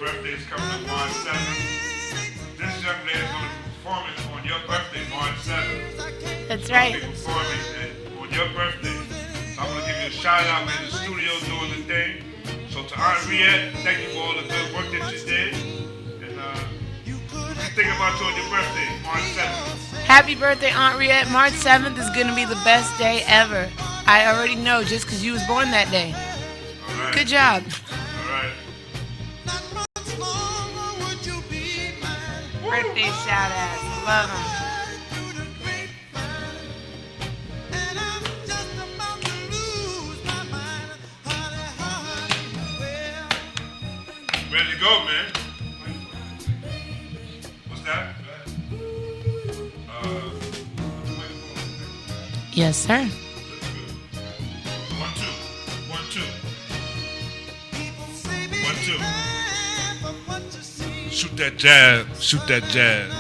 birthday is coming up March 7th. This young lady is going to be performing on your birthday, March 7th. That's right. She'll be performing on your birthday. So I'm going to give you a shout out in the studio doing the thing. So to Aunt Riette, thank you for all the good work that you did. And think about you on your birthday, March 7th. Happy birthday, Aunt Riette. March 7th is going to be the best day ever. I already know just because you was born that day. All right. Good job. All right. Birthday shout outs. Love them. Ready to go, man. What's that? Yes, sir. 1, 2. 1, 2. 1, 2. Shoot that jab. Shoot that jab.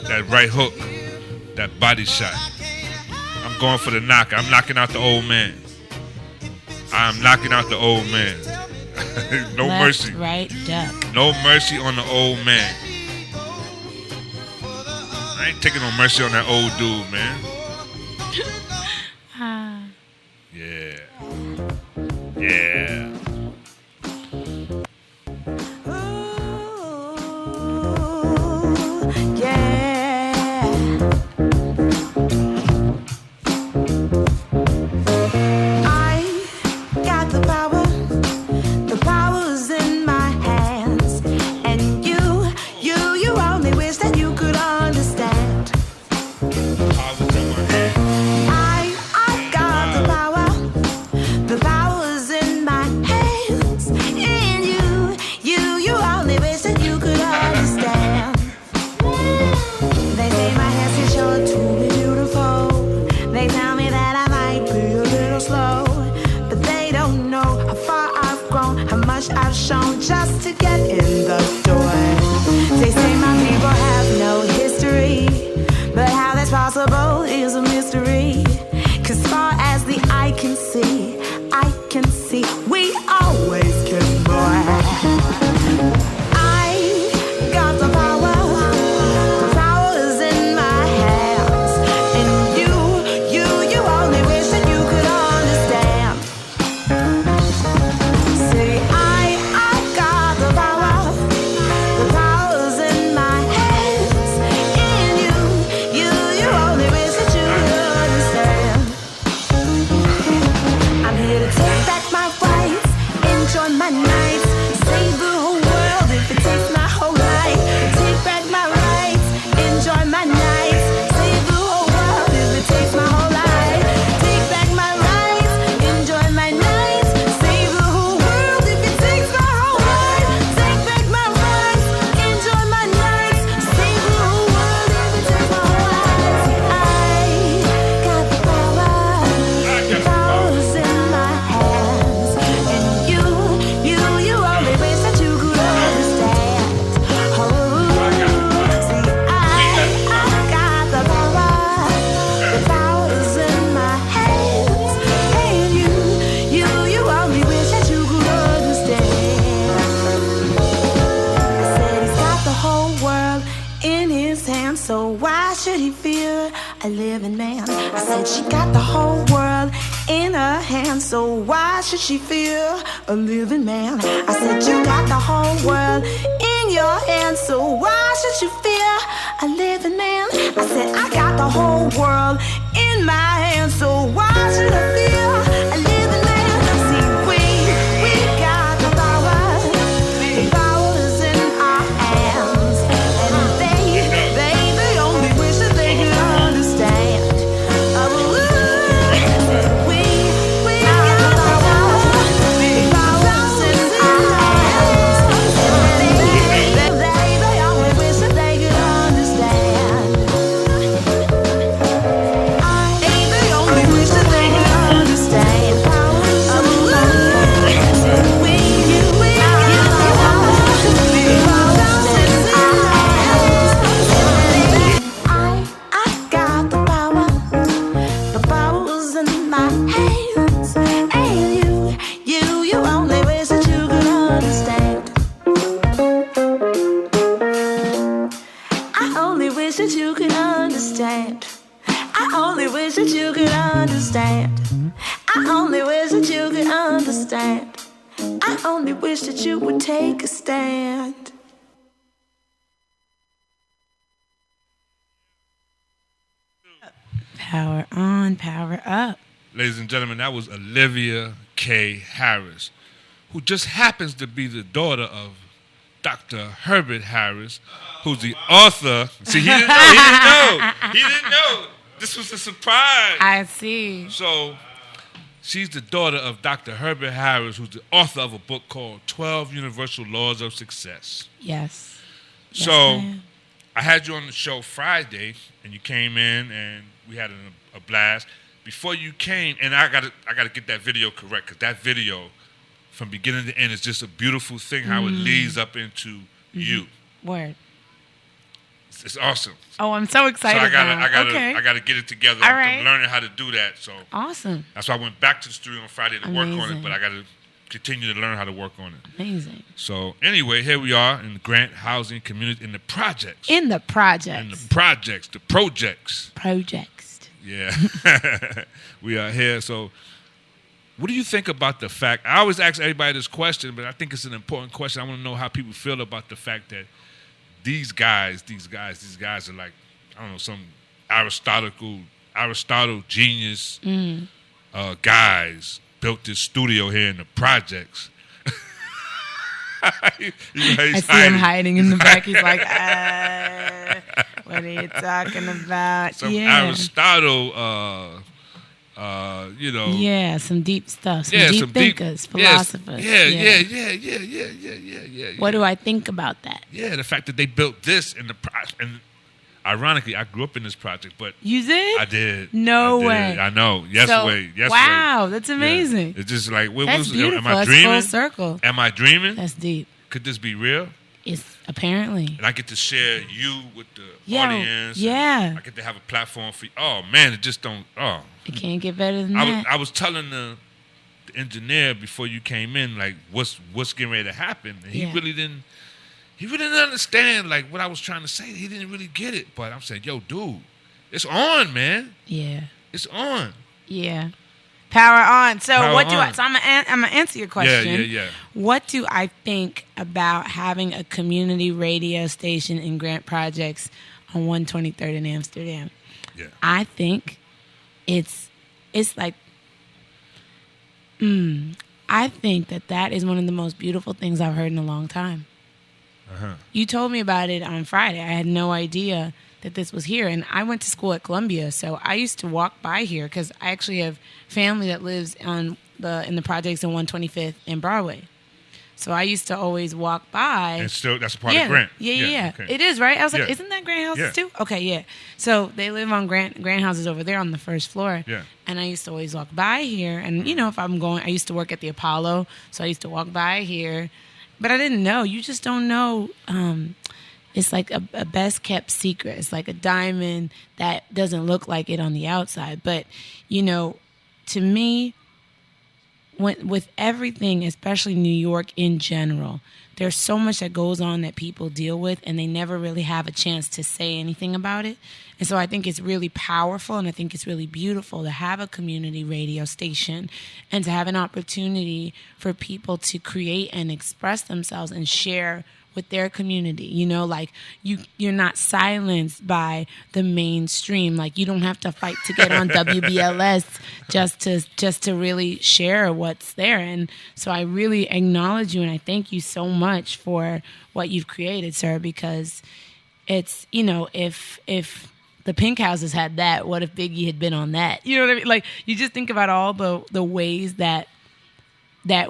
That right hook. That body shot. I'm going for the knock. I'm knocking out the old man. I'm knocking out the old man. No Left, mercy. Right, duck. No mercy on the old man. I ain't taking no mercy on that old dude, man. Yeah. Yeah. Should she fear a living man? I said you got the whole world in your hands, so why should you fear a living man? I said I got the whole world in my hands, so why should I fear a living man? See, we got the power is in our hands, and they only wish that they could understand. I only wish that you could understand. I only wish that you could understand. I only wish that you could understand. I only wish that you would take a stand. Power on, power up. Ladies and gentlemen, that was Olivia K Harris, who just happens to be the daughter of Dr. Herbert Harris, who's the author. See, he didn't know. He didn't know. This was a surprise. I see. So, she's the daughter of Dr. Herbert Harris, who's the author of a book called 12 Universal Laws of Success. Yes. So, ma'am. I had you on the show Friday, and you came in, and we had a blast. Before you came, and I gotta get that video correct, because that video, from beginning to end, is just a beautiful thing, how it leads up into you. Word. It's awesome. Oh, I'm so excited. So Okay. I gotta get it together. All I'm right. learning how to do that. So Awesome. that's why I went back to the studio on Friday to work on it, Amazing. but I gotta continue to learn how to work on it. Amazing. So anyway, here we are in the Grant Housing Community, in the projects. In the projects. In the projects, the projects. Projects. Yeah. We are here. So what do you think about the fact, I always ask everybody this question, but I think it's an important question. I want to know how people feel about the fact that these guys are like, I don't know, some Aristotle genius guys built this studio here in the projects. I see him hiding in the back. He's like, what are you talking about? Some Aristotle, Yeah, some deep stuff. Some deep thinkers, philosophers. Yeah. What do I think about that? Yeah, the fact that they built this in the and ironically, I grew up in this project, but You did? I did. No I did. way. I know. Yes way. Wow, that's amazing. Yeah. It's just like, That's beautiful. am I That's dreaming? full circle. Am I dreaming? That's deep. Could this be real? It's apparently. And I get to share you with the Yo, audience. yeah. I get to have a platform for you. Oh man, it just don't. Oh, It can't get better than that. I was telling the engineer before you came in, like what's getting ready to happen, and he really didn't understand like what I was trying to say. He didn't really get it, but I'm saying, yo, dude, it's on, man. Yeah. It's on. Yeah. Power on. So Power what do on. I'm gonna answer your question. Yeah. What do I think about having a community radio station in Grant Projects on 123rd in Amsterdam? Yeah. I think it's like I think that is one of the most beautiful things I've heard in a long time. Uh-huh. You told me about it on Friday. I had no idea that this was here. And I went to school at Columbia, so I used to walk by here because I actually have family that lives in the projects in 125th and Broadway. So I used to always walk by. And still, that's a part of Grant. Yeah. Okay. It is, right? I was like, Yeah. isn't that Grant houses Yeah. too? Okay, yeah. So they live on Grant houses over there on the first floor. Yeah. And I used to always walk by here. And, if I'm going, I used to work at the Apollo, so I used to walk by here. But I didn't know. You just don't know. It's like a best kept secret. It's like a diamond that doesn't look like it on the outside. But, to me, with everything, especially New York in general, there's so much that goes on that people deal with, and they never really have a chance to say anything about it. And so I think it's really powerful, and I think it's really beautiful to have a community radio station and to have an opportunity for people to create and express themselves and share with their community. Like you're not silenced by the mainstream. Like you don't have to fight to get on WBLS just to really share what's there. And so I really acknowledge you and I thank you so much for what you've created, sir, because it's, if the Pink Houses had that, what if Biggie had been on that? You know what I mean? Like you just think about all the ways that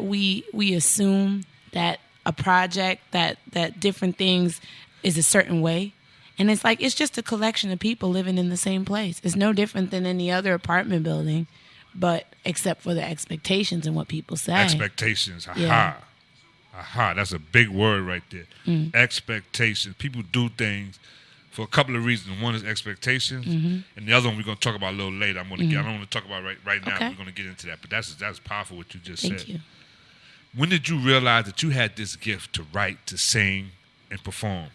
we assume that a project, that different things is a certain way. And it's like, it's just a collection of people living in the same place. It's no different than any other apartment building, but except for the expectations and what people say. Expectations. Aha. Yeah. Aha. That's a big word right there. Expectations. People do things for a couple of reasons. One is expectations, and the other one we're going to talk about a little later. I don't want to talk about right now. Okay. We're going to get into that. But that's powerful what you just Thank said. you. When did you realize that you had this gift to write, to sing, and perform?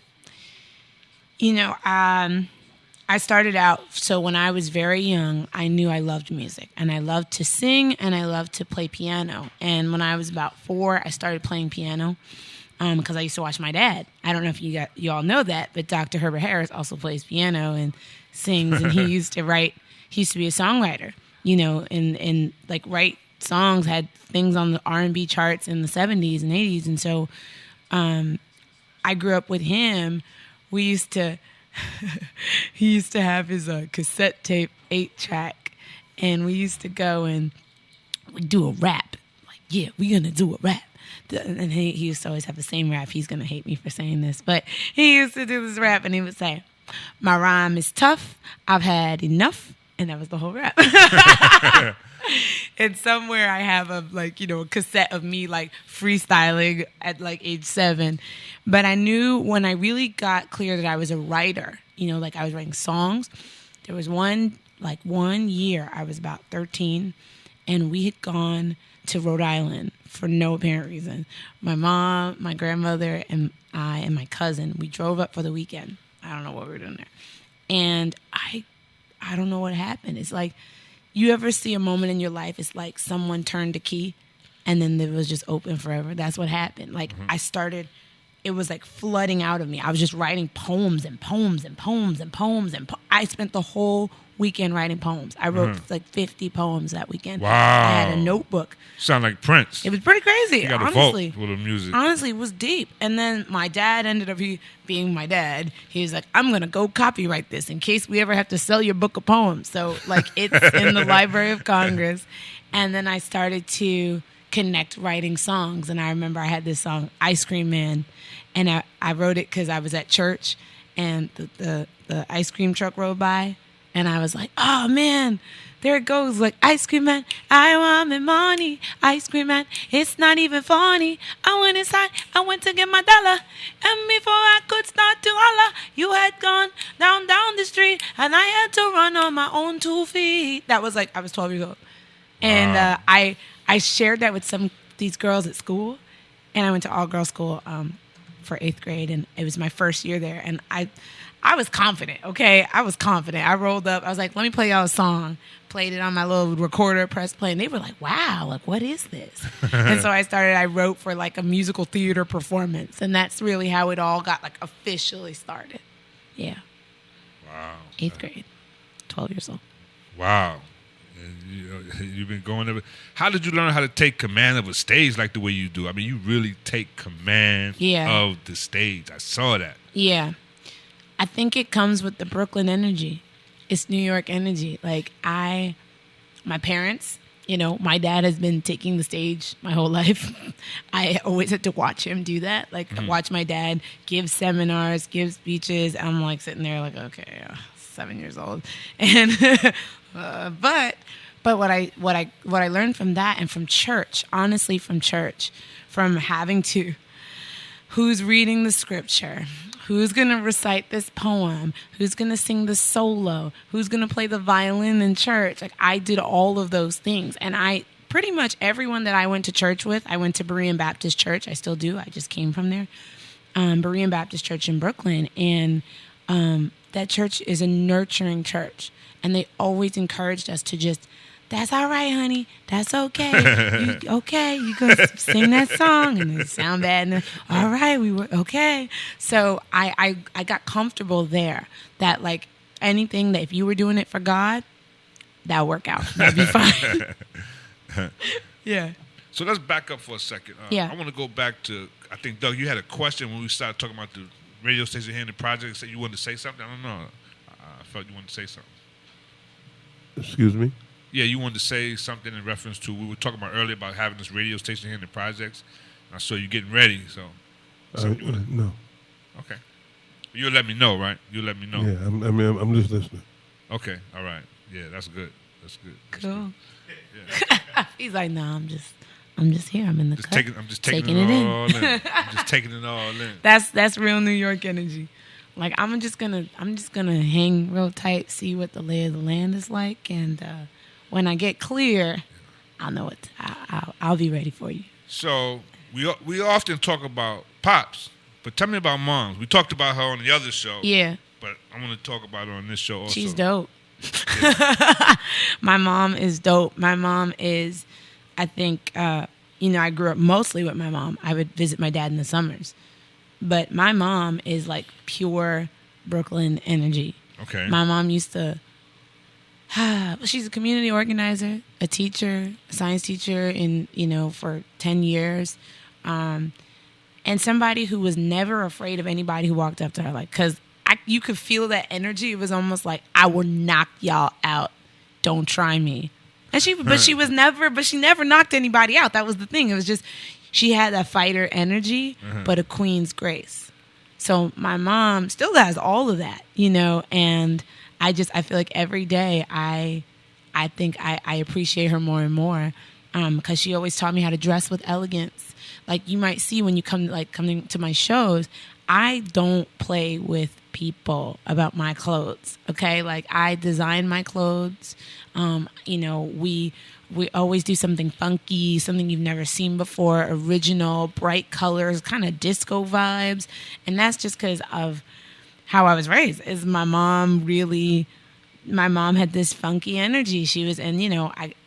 I started out, so when I was very young, I knew I loved music. And I loved to sing, and I loved to play piano. And when I was about 4, I started playing piano because I used to watch my dad. I don't know if you all know that, but Dr. Herbert Harris also plays piano and sings, and he used to write. He used to be a songwriter, and like write songs, had things on the R&B charts in the 70s and 80s. And so I grew up with him. We used to... he used to have his cassette tape 8-track, and we used to go and we'd do a rap. Like, yeah, we're going to do a rap. And he used to always have the same rap. He's going to hate me for saying this, but he used to do this rap, and he would say, my rhyme is tough, I've had enough, and that was the whole rap. And somewhere I have a cassette of me like freestyling at like age 7. But I knew when I really got clear that I was a writer, like I was writing songs. There was one year I was about 13, and we had gone to Rhode Island for no apparent reason. My mom, my grandmother, and I and my cousin, we drove up for the weekend. I don't know what we were doing there. And I don't know what happened. It's like, you ever see a moment in your life, it's like someone turned a key and then it was just open forever? That's what happened. Like, it was like flooding out of me. I was just writing poems and poems and poems and poems. I spent the whole weekend writing poems. I wrote like 50 poems that weekend. Wow. I had a notebook. Sound like Prince. It was pretty crazy, You got a honestly. vault with the music. Honestly, it was deep. And then my dad ended up being my dad. He was like, I'm going to go copyright this in case we ever have to sell your book of poems. So, like, it's in the Library of Congress. And then I started to connect writing songs. And I remember I had this song, Ice Cream Man. And I wrote it because I was at church, and the ice cream truck rode by. And I was like, oh, man, there it goes. Like, ice cream man, I want my money. Ice cream man, it's not even funny. I went inside, I went to get my dollar. And before I could start to holler, you had gone down the street. And I had to run on my own 2 feet. That was like, I was 12 years old. And I shared that with these girls at school. And I went to all-girls school for 8th grade. And it was my first year there. And I was confident, okay? I was confident. I rolled up. I was like, let me play y'all a song. Played it on my little recorder, press play. And they were like, wow, like, what is this? And so I wrote for like a musical theater performance. And that's really how it all got like officially started. Yeah. Wow. 8th grade. 12 years old. Wow. And you've been going over. How did you learn how to take command of a stage like the way you do? I mean, you really take command of the stage. I saw that. Yeah. I think it comes with the Brooklyn energy. It's New York energy. Like, my parents, my dad has been taking the stage my whole life. I always had to watch him do that. Like, watch my dad give seminars, give speeches. I'm like sitting there like, okay, 7 years old. And, but what I learned from that and from church, honestly, from having to, who's reading the scripture? Who's going to recite this poem? Who's going to sing the solo? Who's going to play the violin in church? Like, I did all of those things. And I pretty much everyone that I went to church with, I went to Berean Baptist Church. I still do. I just came from there. Berean Baptist Church in Brooklyn. And that church is a nurturing church. And they always encouraged us to just, that's all right, honey. That's okay. You go sing that song, and it sound bad. And all right, we were okay. So I got comfortable there. That like anything that if you were doing it for God, that'll work out. That'd be fine. Yeah. So let's back up for a second. Yeah. I want to go back to, I think, Doug, you had a question when we started talking about the radio station here in the project. Said you wanted to say something. I don't know. I felt you wanted to say something. Excuse me? Yeah, you wanted to say something in reference to, we were talking about earlier about having this radio station here in the projects. I saw you getting ready, so. No. Okay. You'll let me know, right? You'll let me know. Yeah, I'm just listening. Okay, all right. Yeah, that's good. That's good. Cool. Yeah. He's like, no, I'm just here. I'm in the cut. I'm just taking it all in. I'm just taking it all in. That's real New York energy. Like, I'm just gonna hang real tight, see what the lay of the land is like, and when I get clear, I'll know it. I'll be ready for you. So we often talk about pops, but tell me about moms. We talked about her on the other show. Yeah. but I want to talk about her on this show also. She's dope. My mom is dope. My mom is, I think, I grew up mostly with my mom. I would visit my dad in the summers. But my mom is like pure Brooklyn energy. Okay. My mom used to, she's a community organizer, a teacher, a science teacher for 10 years. And somebody who was never afraid of anybody who walked up to her. Like, because you could feel that energy. It was almost like, I will knock y'all out. Don't try me. And she never knocked anybody out. That was the thing. It was just, she had that fighter energy, but a queen's grace. So my mom still has all of that, and I feel like every day I think I appreciate her more and more, because she always taught me how to dress with elegance. Like you might see when you coming to my shows, I don't play with people about my clothes. Okay. Like I design my clothes. We always do something funky, something you've never seen before, original, bright colors, kind of disco vibes. And that's just because of how I was raised. My mom had this funky energy. She was, and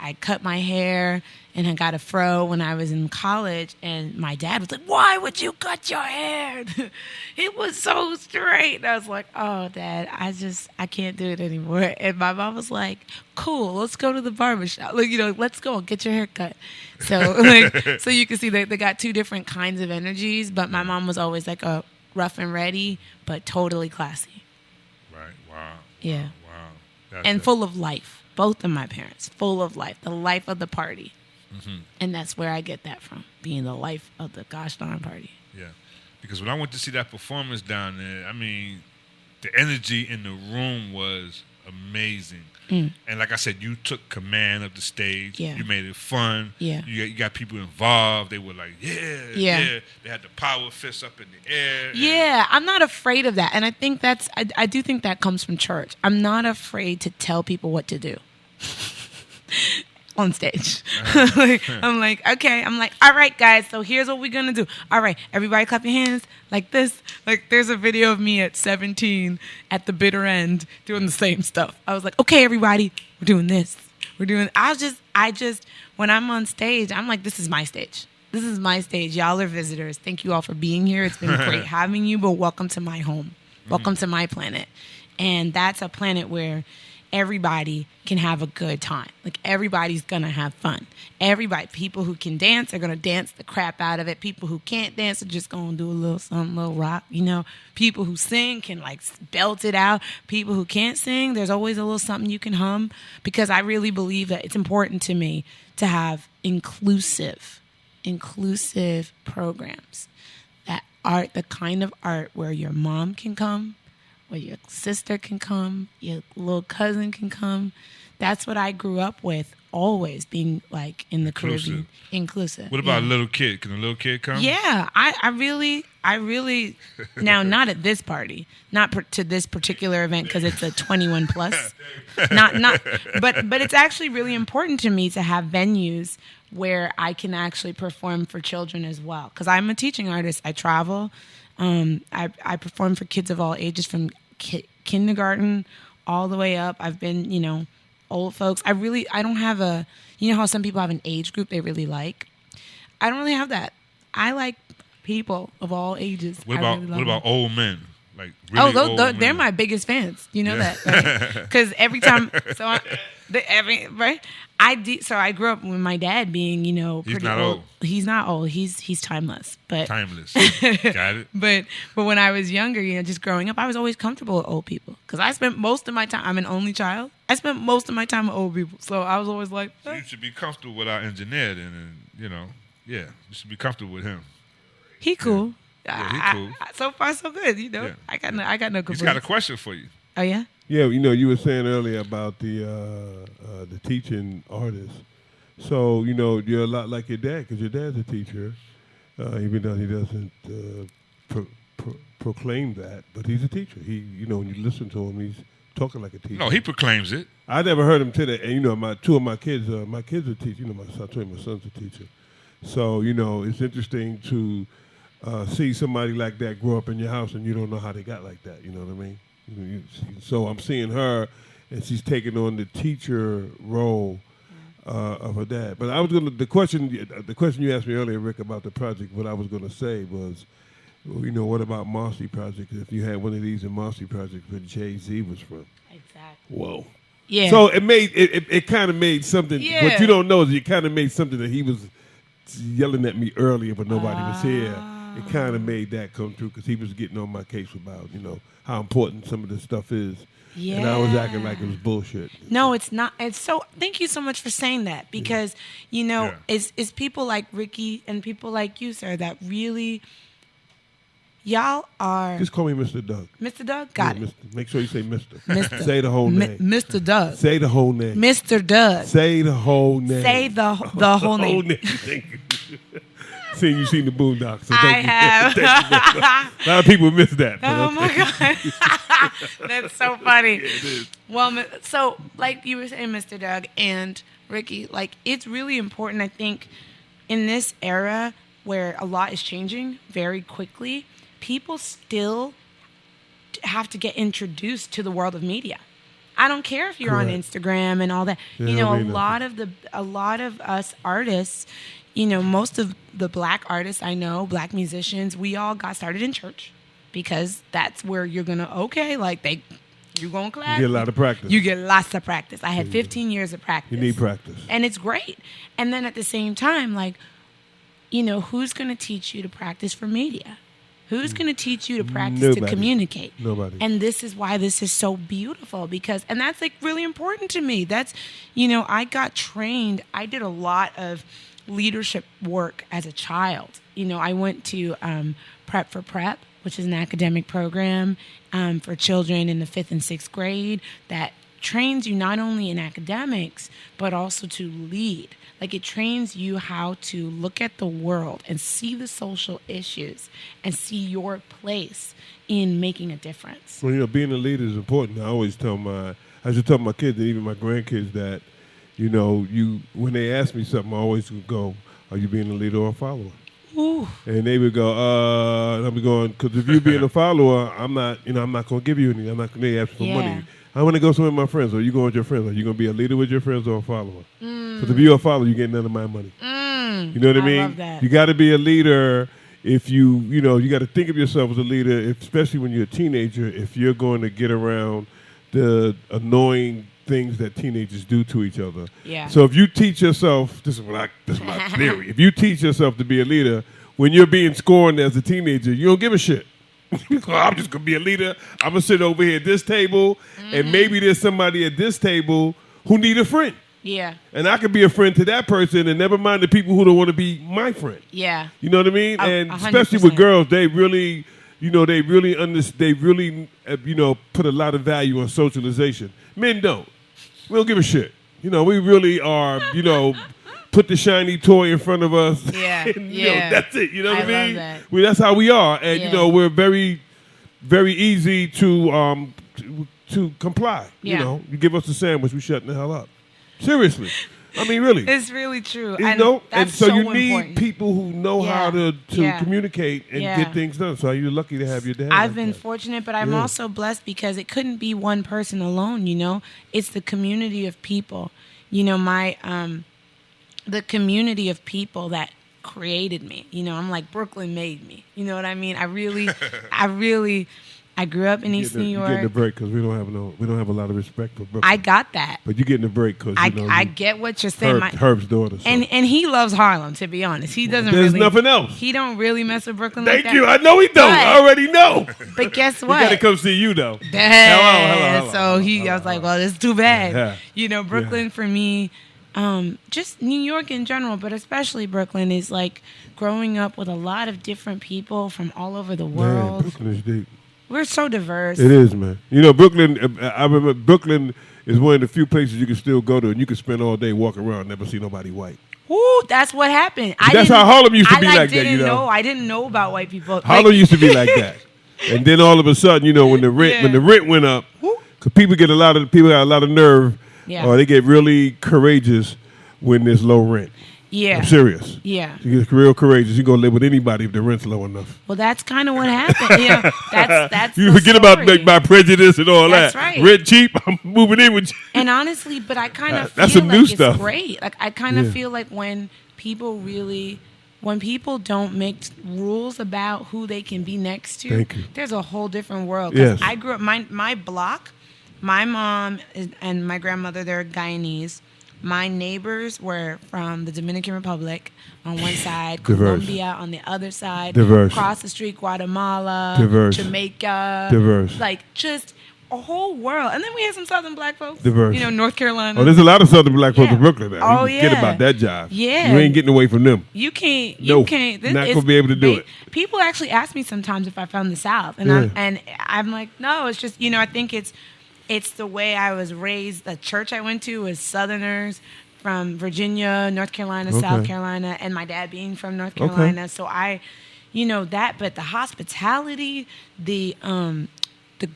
I cut my hair and I got a fro when I was in college, and my dad was like, "Why would you cut your hair? It was so straight." And I was like, "Oh, Dad, I can't do it anymore." And my mom was like, "Cool, let's go to the barbershop. Let's go and get your hair cut." So so you can see they got two different kinds of energies, but my mom was always like a rough and ready, but totally classy. Right. Wow. Yeah. Wow. And full of life. Both of my parents, full of life, the life of the party. Mm-hmm. And that's where I get that from, being the life of the gosh darn party. Yeah. Because when I went to see that performance down there, I mean, the energy in the room was amazing. Mm. And like I said, you took command of the stage. Yeah. You made it fun. Yeah. You got people involved. They were like, yeah. They had the power fists up in the air. Yeah, I'm not afraid of that. And I think I do think that comes from church. I'm not afraid to tell people what to do. On stage. I'm like, okay. I'm like, all right, guys, so here's what we're going to do. All right, everybody clap your hands like this. Like, there's a video of me at 17 at the bitter end doing the same stuff. I was like, okay, everybody, we're doing this. I just, when I'm on stage, I'm like, this is my stage. This is my stage. Y'all are visitors. Thank you all for being here. It's been great having you, but welcome to my home. Welcome to my planet. And that's a planet where everybody can have a good time. Like, everybody's going to have fun. People who can dance are going to dance the crap out of it. People who can't dance are just going to do a little something, a little rock, People who sing can, belt it out. People who can't sing, there's always a little something you can hum, because I really believe that it's important to me to have inclusive programs that are the kind of art where your mom can come, where your sister can come, your little cousin can come. That's what I grew up with, always being in the Caribbean. Inclusive. What about a little kid? Can a little kid come? Yeah, I really, now not at this party, not to this particular event because it's a 21 plus. But it's actually really important to me to have venues where I can actually perform for children as well. Because I'm a teaching artist. I travel. I perform for kids of all ages, from kindergarten all the way up. I've been, old folks. I don't have how some people have an age group they really like. I don't really have that. I like people of all ages. What about old men? Like, really old men? They're my biggest fans. You know that, right? Because every time, right? I grew up with my dad being, He's not old. He's not old. He's timeless. But timeless. Got it. But when I was younger, just growing up, I was always comfortable with old people, because I spent most of my time. I'm an only child. I spent most of my time with old people, so I was always like, you should be comfortable with our engineer, and you should be comfortable with him. He cool. Yeah, he cool. So far, so good. Yeah. I got no complaints. He's got a question for you. Oh yeah. Yeah, you were saying earlier about the teaching artist. So you're a lot like your dad, because your dad's a teacher, even though he doesn't proclaim that, but he's a teacher. He, when you listen to him, he's talking like a teacher. No, he proclaims it. I never heard him say that. And two of my kids are teachers. My son's a teacher. So it's interesting to see somebody like that grow up in your house, and you don't know how they got like that. You know what I mean? So I'm seeing her, and she's taking on the teacher role of her dad. But I was the question you asked me earlier, Rick, about the project. What I was going to say was, what about Marcy Project? If you had one of these in Marcy Project, where Jay-Z was from. Exactly. Whoa. Yeah. So it kind of made something. Yeah. What you don't know is it kind of made something that he was yelling at me earlier, but nobody was here. It kind of made that come true because he was getting on my case about how important some of this stuff is. Yeah. And I was acting like it was bullshit. No, it's not. It's so. Thank you so much for saying that because it's people like Ricky and people like you, sir, that really. Y'all are. Just call me Mr. Doug. Mr. Doug? Got it. Mr. Make sure you say Mr. Mr. Say the whole name. Mr. Doug. Say the whole name. Mr. Doug. Say the whole name. Say the whole name. Thank you. You've seen the Boondocks. So I have. A lot of people miss that. Oh, my God. That's so funny. Yeah, it is. Well, so like you were saying, Mr. Doug and Ricky, like it's really important, I think, in this era where a lot is changing very quickly, people still have to get introduced to the world of media. I don't care if you're on Instagram and all that. Yeah, a lot of us artists, most of the black artists I know, black musicians, we all got started in church because that's where you're gonna you're going to class. You get a lot of practice. You get lots of practice. I had 15 years of practice. You need practice. And it's great. And then at the same time, who's going to teach you to practice for media? Who's going to teach you to practice to communicate? Nobody. And this is why this is so beautiful and that's really important to me. That's, I got trained. I did a lot of leadership work as a child. I went to Prep for Prep, which is an academic program for children in the 5th and 6th grade that trains you not only in academics, but also to lead. It trains you how to look at the world and see the social issues and see your place in making a difference. Well, being a leader is important. I used to tell my kids and even my grandkids that, when they ask me something, I always would go, are you being a leader or a follower? Ooh. And they would go, and I'll be going, because if you being a follower, I'm not going to give you anything. I'm not going to ask for money. I want to go somewhere with my friends. Or you going with your friends? Are you going to be a leader with your friends or a follower? Because if you're a follower, you get none of my money. You know what I mean? Love that. You got to be a leader. If you got to think of yourself as a leader, especially when you're a teenager, if you're going to get around the annoying things that teenagers do to each other. Yeah. So if you teach yourself, this is my theory. If you teach yourself to be a leader, when you're being scorned as a teenager, you don't give a shit. I'm just going to be a leader. I'm going to sit over here at this table, and maybe there's somebody at this table who need a friend. Yeah. And I could be a friend to that person, and never mind the people who don't want to be my friend. Yeah. You know what I mean? And 100%. especially with girls, they really, they really put a lot of value on socialization. Men don't. We don't give a shit. We really are, put the shiny toy in front of us. Yeah. And, that's it. You know what I mean? Love that. That's how we are. And, we're very, very easy to comply. Yeah. You give us a sandwich, we shutting the hell up. Seriously. I mean, really. It's really true. And so you need important. people who know how to communicate and get things done. So you're lucky to have your dad. I've been fortunate, but I'm also blessed because it couldn't be one person alone, It's the community of people. The community of people that created me. I'm like, Brooklyn made me. You know what I mean? I grew up in East New York. You're getting a break because we don't have a lot of respect for Brooklyn. I got that. But you're getting a break because I get what you're saying. Herb's daughter. So. And he loves Harlem, to be honest. He doesn't There's really. nothing else. He don't really mess with Brooklyn like that. Thank you. I know he don't. I already know. But guess what? He got to come see you though. Hello. So I was like, well, it's too bad. Yeah. Brooklyn for me. Just New York in general, but especially Brooklyn is like growing up with a lot of different people from all over the world. Man, Brooklyn is deep. We're so diverse. It is, man. Brooklyn, I remember Brooklyn is one of the few places you can still go to and you can spend all day walking around and never see nobody white. Ooh, that's what happened. That's how Harlem used to be like that, I didn't know about white people. Harlem used to be like that. And then all of a sudden, when the rent went up, because people got a lot of nerve, or they get really courageous when there's low rent. Yeah. I'm serious. Yeah. She gets real courageous. She gonna live with anybody if the rent's low enough. Well, that's kind of what happened. That's You the forget story. about my prejudice and all That's that. right. Rent cheap. I'm moving in with you. And honestly, but I kind of feel That's some like new it's stuff. great. Like I kind of feel like when people don't make rules about who they can be next to, Thank you. there's a whole different world. 'Cause Yes. I grew up, my block, my mom and my grandmother, they're Guyanese. My neighbors were from the Dominican Republic on one side, Diverse. Colombia on the other side, Diverse. across the street, Guatemala, Diverse. Jamaica, Diverse. like just a whole world. And then we had some Southern black folks, Diverse. North Carolina. Oh, there's a lot of Southern black folks Yeah. in Brooklyn now. Oh, You forget yeah. about that job. Yeah. You ain't getting away from them. You can't. No, You can't. not gonna be able to do it. People actually ask me sometimes if I found the South, and Yeah. I'm like, no. It's just I think it's the way I was raised. The church I went to was Southerners from Virginia, North Carolina, South Okay. Carolina, and my dad being from North Carolina. So I, that. But the hospitality, the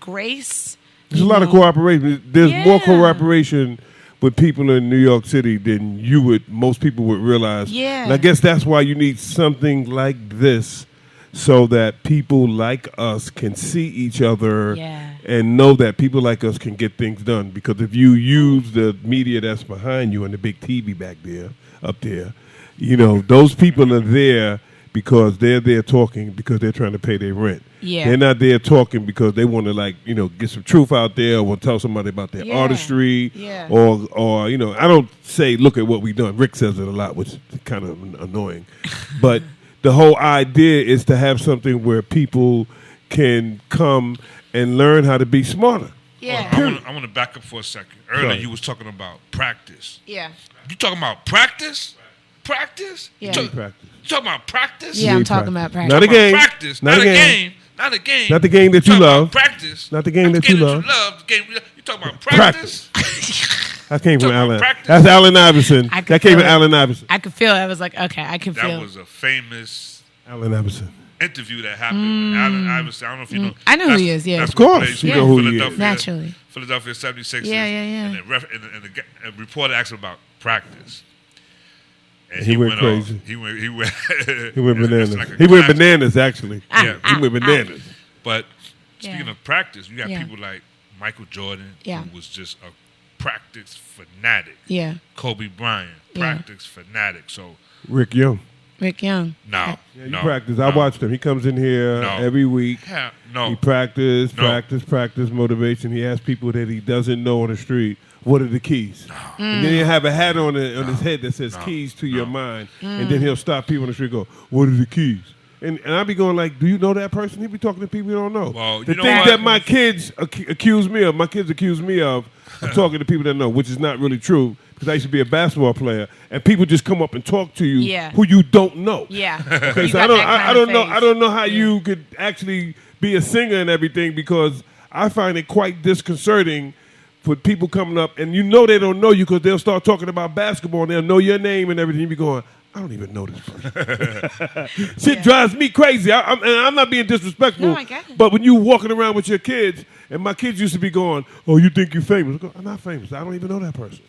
grace. There's a lot of cooperation. There's more Yeah. cooperation with people in New York City than most people would realize. Yeah. And I guess that's why you need something like this so that people like us can see each other Yeah. and know that people like us can get things done. Because if you use the media that's behind you and the big TV up there, those people are there because they're there talking because they're trying to pay their rent. Yeah. They're not there talking because they want to get some truth out there or want to tell somebody about their Yeah. artistry Yeah. or I don't say look at what we've done. Rick says it a lot, which is kind of annoying. But the whole idea is to have something where people can come and learn how to be smarter. Yeah. I want to back up for a second. Earlier, Sorry. you was talking about practice. Yeah. You talking about practice? Practice? Yeah. You, Practice. you talking about practice? Yeah, I'm need talking practice. about practice. Not a game. Practice. Not a game. Not a game. Not the game that you talking about love. Practice. Not the game that you love. The game you talking about practice. That came from Talking about Allen. practice. That's Allen Iverson. I could That came feel from it. Allen Iverson. I could feel it. I was like, okay, I can feel That it. was a famous Allen Iverson. interview that happened with Allen Iverson. I don't know if you know. I know who That's- he is, yeah. that's Of course, what plays you for know who he is. Philadelphia- Naturally. Philadelphia 76ers. Yeah. And the reporter asked him about practice. And He went crazy. He went. He went. He went it's bananas. like a He went classic. bananas, actually. Yeah. He went bananas. But speaking Yeah. of practice, you got Yeah. people like Michael Jordan, Yeah. who was just a practice fanatic. Yeah. Kobe Bryant, Yeah. practice fanatic. So Rick Young. Rick Young. no, Yeah, you no, practice. no. I watched him. He comes in here No. every week. Yeah, He no, practice No. motivation. He asks people that he doesn't know on the street, what are the keys? And then he'll have a hat on his head that says keys to your mind. And then he'll stop people on the street and go, what are the keys? And I be going like, do you know that person? He be talking to people you don't know. Well, the you know thing what? that my kids accuse me of, of talking to people that know, which is not really true, because I used to be a basketball player, and people just come up and talk to you Yeah. who you don't know. Yeah. Okay, You so got that kind of I don't know how face. you could actually be a singer and everything, because I find it quite disconcerting for people coming up and they don't know you because they'll start talking about basketball and they'll know your name and everything. You be going, I don't even know this person. Shit Yeah. drives me crazy. I'm not being disrespectful, No, I get it. but when you walking around with your kids, and my kids used to be going, oh, you think you're famous? I go, I'm not famous. I don't even know that person.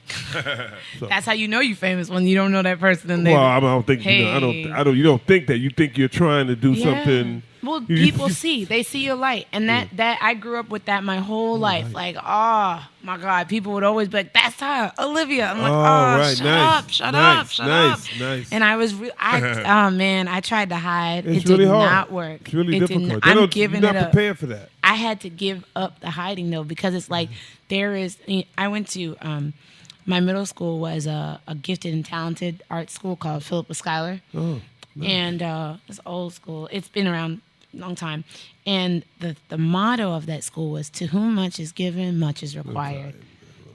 That's how you know you're famous, when you don't know that person. And Well, I don't think Hey. you don't think that. You think you're trying to do something. Well, You- people see. They see your light. And that I grew up with that my whole life. Like, oh, my God. People would always be like, that's her, Olivia. I'm like, right, shut nice, up, shut nice, up, shut nice, up. nice. And I was, oh, man, I tried to hide. It's it really did hard. not work. It's really It did difficult. not- They I'm don't- giving you're it not up. prepared for that. I had to give up the hiding, though, because it's like I went to my middle school was a gifted and talented art school called Philip Schuyler. Oh, nice. And it's old school. It's been around a long time. And the motto of that school was, to whom much is given, much is required.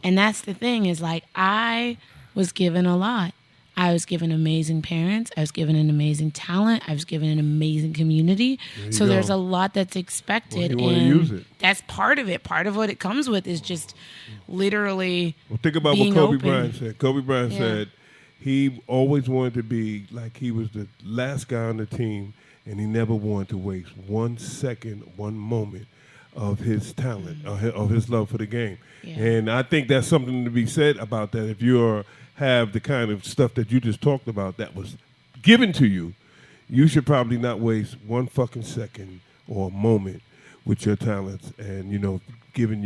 And that's the thing, is like, I was given a lot. I was given amazing parents. I was given an amazing talent. I was given an amazing community. So go. there's a lot that's expected. Well, you wanna and use it. that's part of it. Part of what it comes with is just literally Well, think about what being Kobe open. Bryant said. Kobe Bryant Yeah. said he always wanted to be like he was the last guy on the team, and he never wanted to waste 1 second, 1 moment of his talent, of his love for the game. Yeah. And I think that's something to be said about that. If you're have the kind of stuff that you just talked about that was given to you, you should probably not waste one fucking second or a moment with your talents and, giving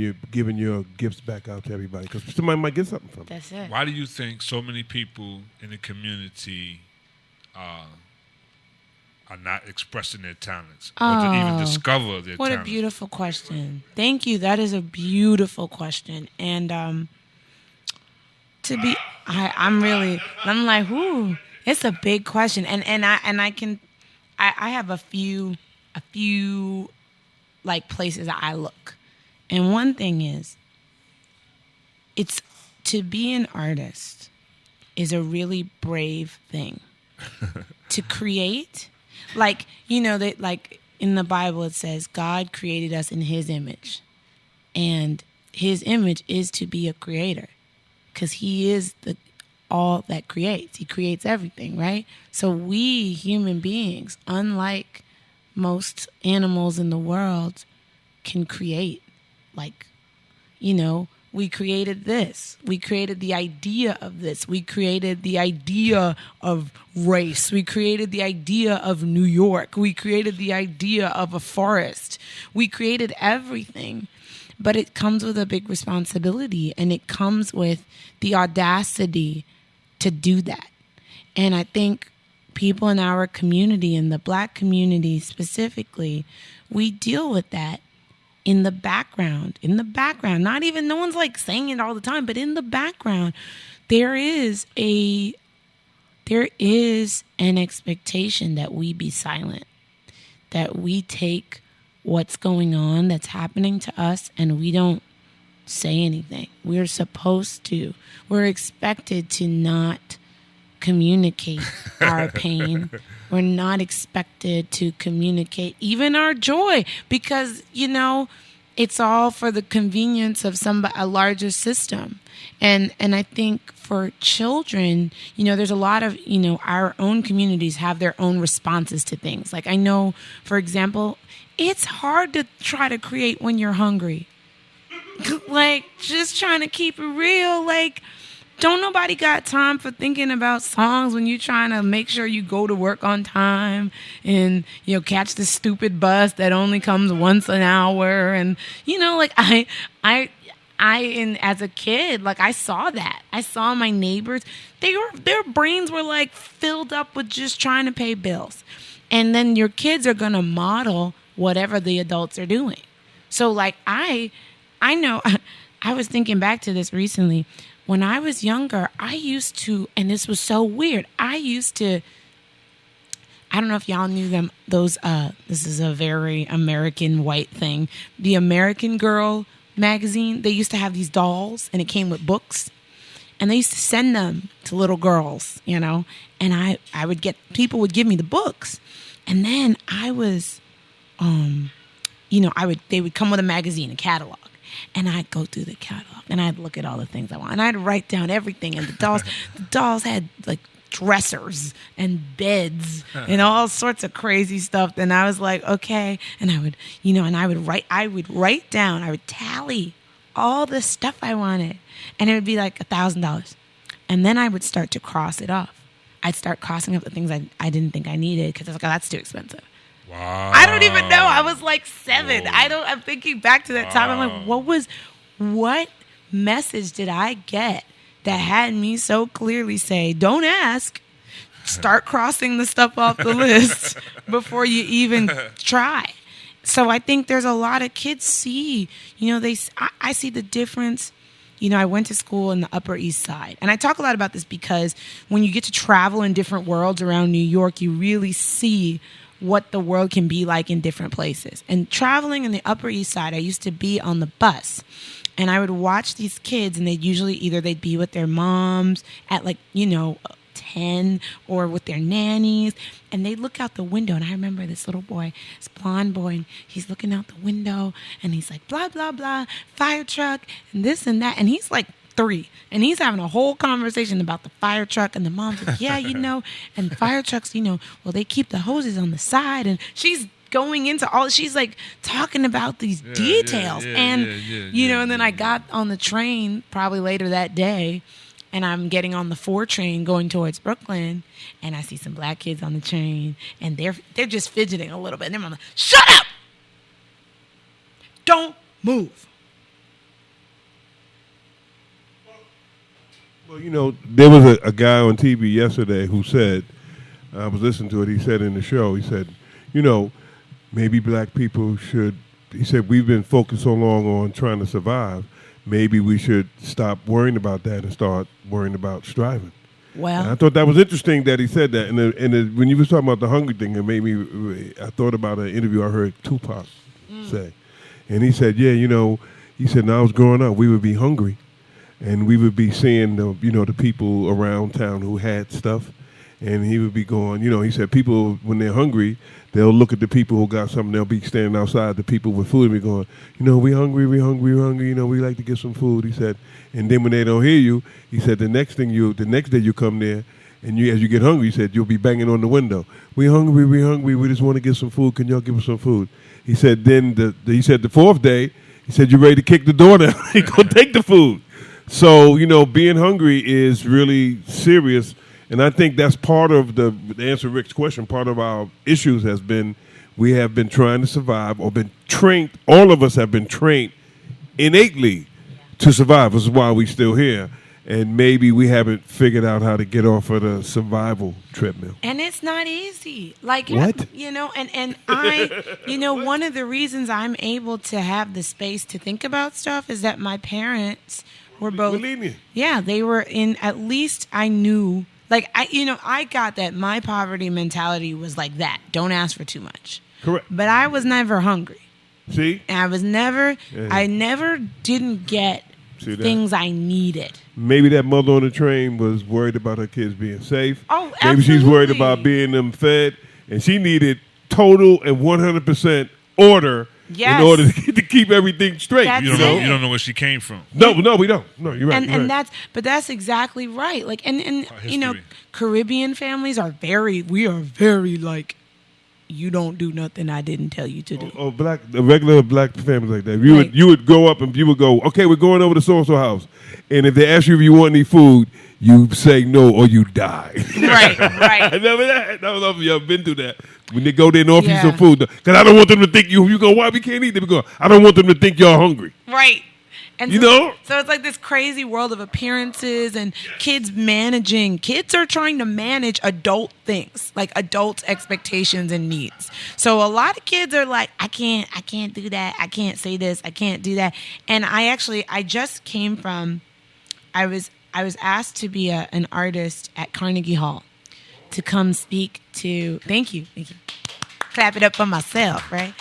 your gifts back out to everybody because somebody might get something from it. That's it. Why do you think so many people in the community are not expressing their talents or to even discover their what talents? A beautiful question. Thank you. That is a beautiful question. And I'm like, ooh, it's a big question. And I have a few like places that I look. And one thing is, it's to be an artist is a really brave thing. To create, like, that, like in the Bible it says God created us in his image. And his image is to be a creator because he is all that creates. He creates everything, right? So we human beings, unlike most animals in the world, can create. Like, we created this. We created the idea of this. We created the idea of race. We created the idea of New York. We created the idea of a forest. We created everything. But it comes with a big responsibility, and it comes with the audacity to do that. And I think people in our community, in the Black community specifically, we deal with that in the background, not even, no one's like saying it all the time, but in the background, there is an expectation that we be silent, that we take what's going on, that's happening to us, and we don't say anything. We're expected to not communicate our pain. We're not expected to communicate even our joy because, it's all for the convenience of a larger system. And I think for children, there's a lot of, our own communities have their own responses to things. Like I know, for example, it's hard to try to create when you're hungry. Like just trying to keep it real, like don't nobody got time for thinking about songs when you're trying to make sure you go to work on time and, catch the stupid bus that only comes once an hour. And, like as a kid, like I saw that. I saw my neighbors, their brains were like filled up with just trying to pay bills. And then your kids are going to model whatever the adults are doing. So like I know, I was thinking back to this recently. When I was younger, I used to, and this was so weird, I don't know if y'all knew them, those, this is a very American white thing, the American Girl magazine, they used to have these dolls, and it came with books, and they used to send them to little girls, and I would get, people would give me the books, and then I was, they would come with a magazine, a catalog. And I'd go through the catalog and I'd look at all the things I want. And I'd write down everything. And the dolls had like dressers and beds and all sorts of crazy stuff. And I was like, okay. And I would, I would write down, I would tally all the stuff I wanted. And it would be like $1,000. And then I would start to cross it off. I'd start crossing up the things I didn't think I needed because I was like, oh, that's too expensive. Wow. I don't even know. I was like 7. Whoa. I'm thinking back to that time. I'm like, what message did I get that had me so clearly say, don't ask, start crossing the stuff off the list before you even try. So I think there's a lot of kids see, I see the difference. I went to school in the Upper East Side. And I talk a lot about this because when you get to travel in different worlds around New York, you really see what the world can be like in different places. And traveling in the Upper East Side, I used to be on the bus. And I would watch these kids, and they'd be with their moms at 10 or with their nannies. And they'd look out the window. And I remember this little boy, this blonde boy, and he's looking out the window. And he's like, blah, blah, blah, fire truck, and this and that. And he's like 3. And he's having a whole conversation about the fire truck. And the mom's like, yeah, and fire trucks, well, they keep the hoses on the side. And she's going into she's like talking about these details. And then I got on the train probably later that day. and I'm getting on the 4 train going towards Brooklyn, and I see some black kids on the train, and they're just fidgeting a little bit. And then I'm like, shut up! Don't move. Well, there was a guy on TV yesterday who said, I was listening to it, he said in the show, he said, maybe black people should, he said, we've been focused so long on trying to survive, maybe we should stop worrying about that and start worrying about striving. Well, and I thought that was interesting that he said that. And when you was talking about the hungry thing, it made me, I thought about an interview I heard Tupac say. And he said, he said, when I was growing up, we would be hungry. And we would be seeing the people around town who had stuff. And he would be going, he said people, when they're hungry, they'll look at the people who got something. They'll be standing outside the people with food and be going, we hungry, we hungry. We like to get some food. He said, and then when they don't hear you, he said, the next day you come there, and as you get hungry, he said, you'll be banging on the window. We hungry, we just want to get some food. Can y'all give us some food? He said, then he said the 4th day, he said, you're ready to kick the door down. He go take the food. So, being hungry is really serious. And I think that's part of to answer Rick's question, part of our issues has been we have been trying to survive or been trained, all of us have been trained innately to survive. This is why we're still here. And maybe we haven't figured out how to get off of the survival treadmill. And it's not easy. Like, what? And I, one of the reasons I'm able to have the space to think about stuff is that my parents were both. Believe me. Yeah, they were in, at least I knew. Like, I got that my poverty mentality was like that. Don't ask for too much. Correct. But I was never hungry. See? And I never didn't get things I needed. Maybe that mother on the train was worried about her kids being safe. Oh, absolutely. Maybe she's worried about being them fed. And she needed total and 100% order in order to keep everything straight. You don't know where she came from. No, we don't. No, you're right. And that's exactly right. Like, and Caribbean families are very like, you don't do nothing I didn't tell you to do. Regular black families like that. You would grow up and you would go, okay, we're going over to so-and-so house. And if they ask you if you want any food, you say no or you die. Right. Remember that? I don't know if you ever been through that. When they go there and offer you some food. Because I don't want them to think you go, why we can't eat? They go, I don't want them to think you're hungry. Right. And so it's like this crazy world of appearances and kids managing. Kids are trying to manage adult things, like adult expectations and needs. So a lot of kids are like, I can't do that. I can't say this. I can't do that. And I just came from, I was asked to be an artist at Carnegie Hall to come speak to, thank you. Clap it up for myself, right?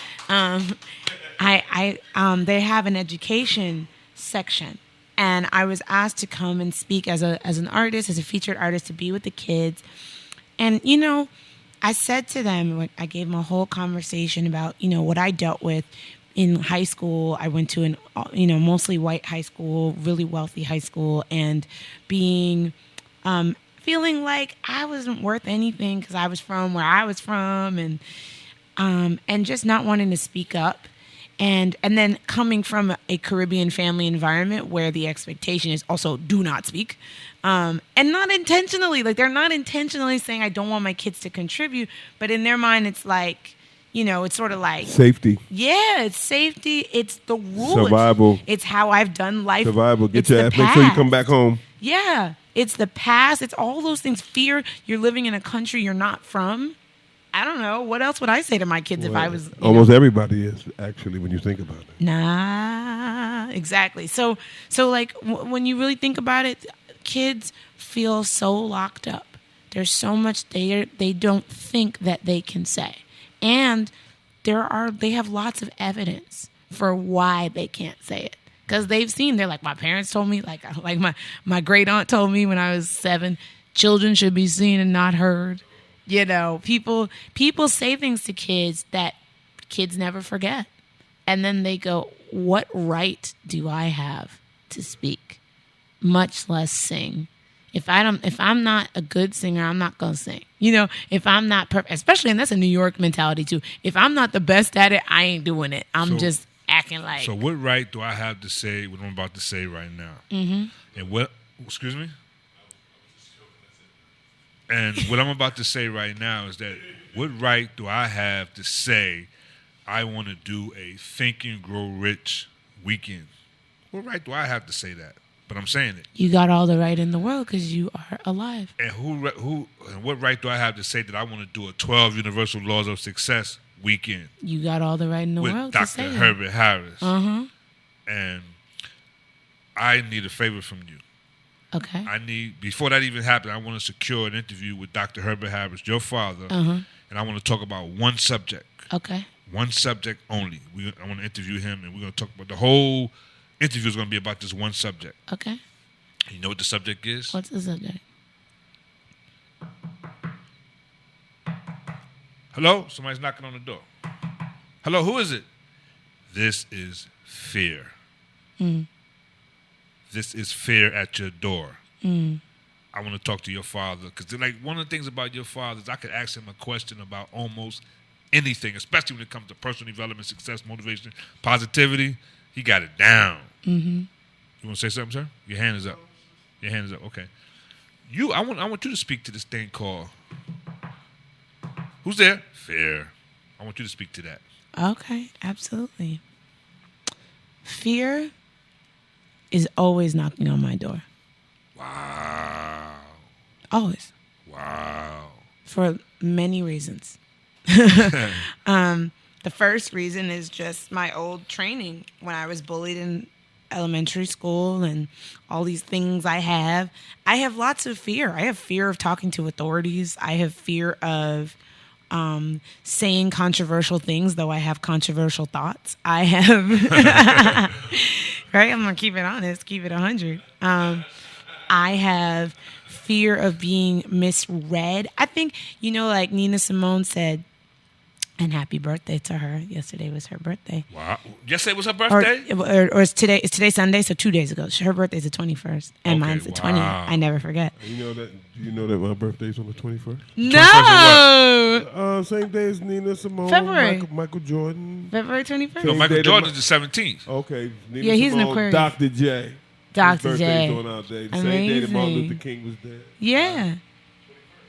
They have an education section, and I was asked to come and speak as an artist, as a featured artist, to be with the kids. And I said to them, I gave them a whole conversation about what I dealt with in high school. I went to an mostly white high school, really wealthy high school, and being feeling like I wasn't worth anything because I was from where I was from, and just not wanting to speak up. And then coming from a Caribbean family environment where the expectation is also do not speak. And not intentionally. Like, they're not intentionally saying I don't want my kids to contribute. But in their mind, it's like, it's sort of like safety. Yeah, it's safety. It's the rule. Survival. It's how I've done life. Survival. Get your ass. Make sure you come back home. Yeah. It's the past. It's all those things. Fear. You're living in a country you're not from. I don't know. What else would I say to my kids if I was... Almost everybody is, actually, when you think about it. Nah, exactly. So like, when you really think about it, kids feel so locked up. There's so much they don't think that they can say. And they have lots of evidence for why they can't say it. Because they're like, my parents told me, like my great aunt told me when I was 7, children should be seen and not heard. People say things to kids that kids never forget. And then they go, what right do I have to speak, much less sing? If I'm not a good singer, I'm not going to sing. If I'm not perfect, especially, and that's a New York mentality too. If I'm not the best at it, I ain't doing it. I'm just acting like. So what right do I have to say what I'm about to say right now? Mm-hmm. And excuse me? And what I'm about to say right now is that what right do I have to say I want to do a Think and Grow Rich weekend? What right do I have to say that? But I'm saying it. You got all the right in the world because you are alive. And and what right do I have to say that I want to do a 12 Universal Laws of Success weekend? You got all the right in the with world Dr. to say Herbert Harris. Uh-huh. And I need a favor from you. Okay. Before that even happened, I want to secure an interview with Dr. Herbert Harris, your father, and I want to talk about one subject. Okay. One subject only. I want to interview him, and we're going to talk about the whole interview is going to be about this one subject. Okay. You know what the subject is? What's the subject? Hello? Somebody's knocking on the door. Hello, who is it? This is fear. This is fear at your door. I want to talk to your father because, like, one of the things about your father is I could ask him a question about almost anything, especially when it comes to personal development, success, motivation, positivity. He got it down. You want to say something, sir? Your hand is up. Your hand is up. Okay. I want you to speak to this thing called. Who's there? Fear. I want you to speak to that. Okay, absolutely. Fear is always knocking on my door. Wow. Always. Wow. For many reasons. The first reason is just my old training when I was bullied in elementary school and all these things I have. I have lots of fear. I have fear of talking to authorities. I have fear of saying controversial things, though I have controversial thoughts. I have, right? I'm going to keep it honest, keep it 100. I have fear of being misread. I think, like Nina Simone said, and happy birthday to her. Yesterday was her birthday. Wow. Yesterday was her birthday? Or it's today Sunday, so 2 days ago. Her birthday's the 21st, and mine's the 20th. I never forget. Do you know that my birthday's on the 21st? No! Same day as Nina Simone, February. Michael Jordan. February 21st? No, Michael Jordan's the 17th. Okay. Nina Yeah, he's Simone, an Aquarius. Dr. J. Dr. His J. birthday's on our day. The same day that Martin Luther King was dead. Yeah.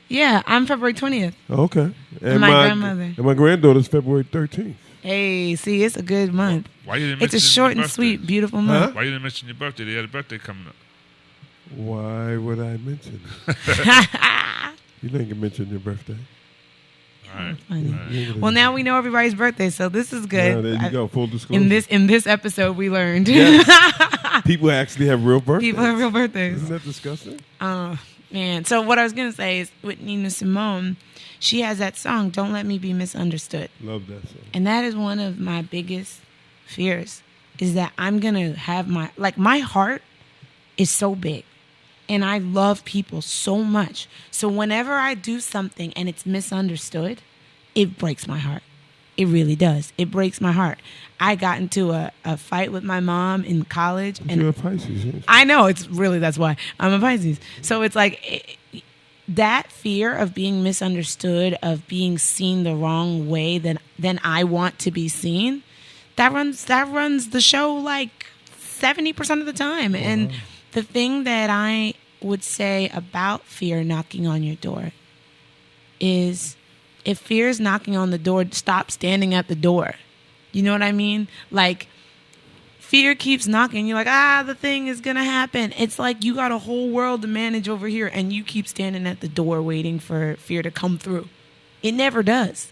Yeah, I'm February 20th. Okay. And my grandmother. And my granddaughter's February 13th. Hey, see, it's a good month. Why you didn't It's a mention short your and sweet, birthday? beautiful month. Why you didn't mention your birthday? They had a birthday coming up. Why would I mention it? You didn't mention your birthday. All right. Funny. Well, now we know everybody's birthday, so this is good. Yeah, there you go. Full disclosure. In this episode, we learned People actually have real birthdays. people have real birthdays. Isn't that disgusting? Man, so what I was gonna say is with Nina Simone, she has that song "Don't Let Me Be Misunderstood," Love that song. and that is one of my biggest fears. Is that I'm gonna have my heart is so big, and I love people so much. So whenever I do something and it's misunderstood, it breaks my heart. It really does. It breaks my heart. I got into a fight with my mom in college. And you're a Pisces. Yes. I know. That's why. I'm a Pisces. So it's like that fear of being misunderstood, of being seen the wrong way than I want to be seen, that runs the show like 70% of the time. Wow. And the thing that I would say about fear knocking on your door is, if fear is knocking on the door, stop standing at the door. You know what I mean? Like, fear keeps knocking. You're like, the thing is going to happen. It's like you got a whole world to manage over here, and you keep standing at the door waiting for fear to come through. It never does.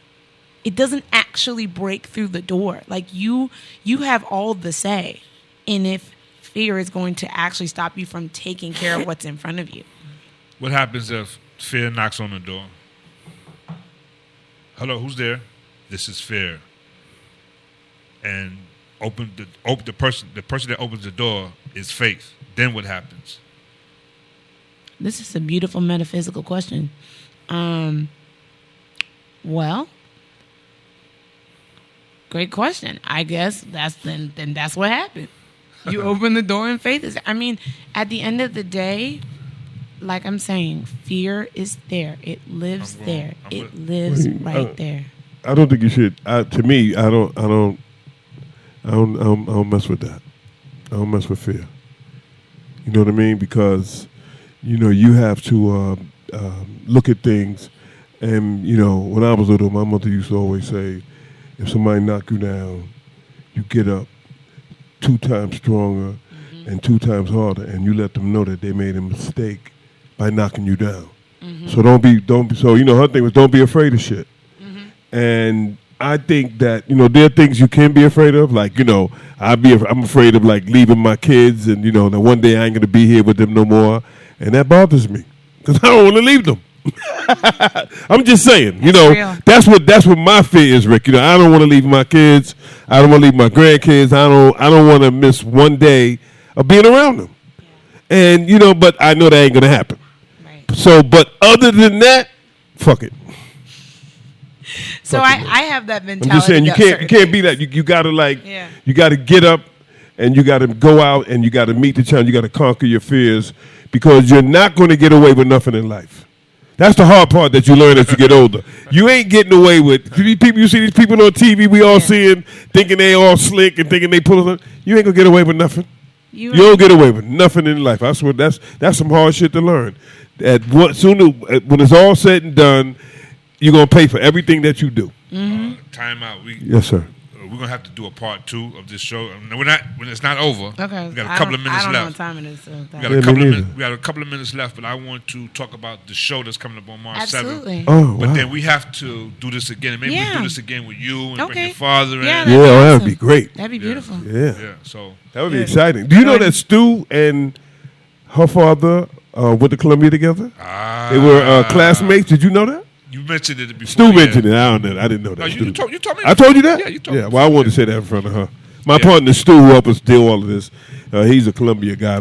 It doesn't actually break through the door. Like, you have all the say in if fear is going to actually stop you from taking care of what's in front of you. What happens if fear knocks on the door? Hello, who's there? This is fear. And the person that opens the door is faith. Then what happens? This is a beautiful metaphysical question. Well, great question. I guess that's what happened. You open the door and faith is. I mean, at the end of the day, like I'm saying, fear is there. It lives there. It lives right there. I don't think you should. To me, I don't mess with that. I don't mess with fear. You know what I mean? Because you have to look at things. And, when I was little, my mother used to always say, if somebody knock you down, you get up 2 times stronger and 2 times harder, and you let them know that they made a mistake by knocking you down. So don't be, so, her thing was don't be afraid of shit. And I think that, there are things you can be afraid of. Like, I'm afraid of, like, leaving my kids and, that one day I ain't going to be here with them no more. And that bothers me because I don't want to leave them. I'm just saying, that's what my fear is, Rick. I don't want to leave my kids. I don't want to leave my grandkids. I don't want to miss one day of being around them. And, but I know that ain't going to happen. Right. So, but other than that, fuck it. So I have that mentality. I'm just saying you can't be that. You gotta you gotta get up and you gotta go out and you gotta meet the challenge. You gotta conquer your fears because you're not going to get away with nothing in life. That's the hard part that you learn as you get older. You ain't getting away with people. You see these people on TV we all seeing, thinking they all slick and thinking they pulling. You ain't gonna get away with nothing. You don't get away with nothing in life. I swear that's some hard shit to learn. When it's all said and done, you're going to pay for everything that you do. Time out. Yes, sir. We're going to have to do a part 2 of this show. When it's not over. Okay. We got a couple of minutes left. I don't know what left. time it is. So We got a couple of minutes left, but I want to talk about the show that's coming up on March 7th. Absolutely. Oh, wow. But then we have to do this again. Maybe we do this again with you and bring your father in. That would be great. That'd be beautiful. Yeah. So that would be exciting. Do you know that Stu and her father went to Columbia together? They were classmates. Did you know that? You mentioned it before. Stu mentioned it. I didn't know that. No, you told me. I told you that? Yeah, you told me. Yeah, well, I wanted to say that in front of her. My partner, Stu, who helped us do all of this, he's a Columbia guy,